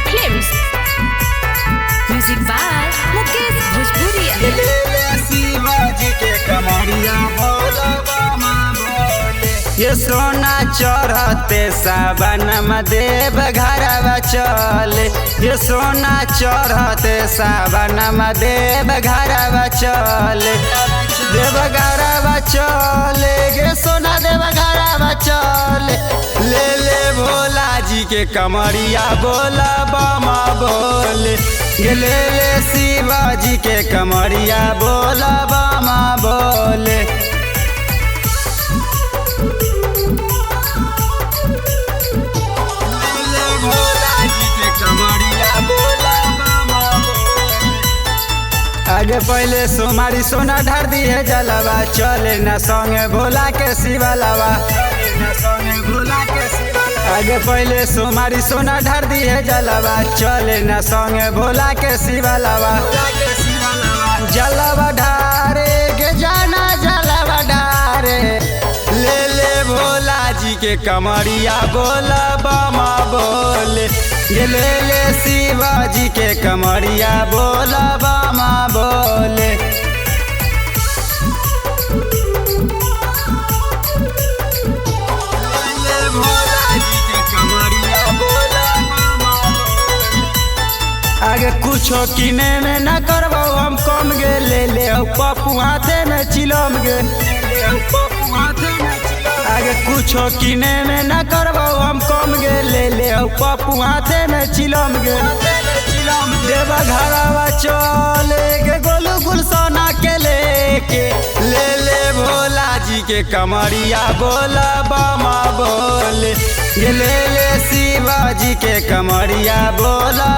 Films. Music by Mukesh Bhojpuria. ये सोना चढ़ते सावन में देव घरवा चले। ये सोना चढ़ते सावन में देव घरवा चले। देव घरवा चले गे सोना देव घरवा चले। ले ले भोला जी के कमरिया बोला बामा बोले। ये ले ले शिवा जी के कमरिया बोला बामा बोले। आगे पहले सोमारी सोना ढार दी है जलवा चले न संगे भोला के शिवलावा। आगे पहले सोमारी सोना ढार दी है जलवा चले न संगे भोला के शिवलावा। जलवा ढारे के जाना जलवा ढारे। ले ले भोला जी के कमरिया बोला बामा बोले। ये ले ले शिवा जी के कमरिया बोला बामा बोले। आगे कुछो किने में न करबो हम कम गे। ले ले पप्पू हाथे में चिलम गे। आगे कुछो किने में न करबो हम कम गे। ले ले पप्पू हाथे में चिलम गे। देव घरवा चले गे गोलू गुलसोना के लेके। ले ले भोला जी के कमरिया बोला बामा बोले। ये ले ले शिवा जी के कमरिया बोला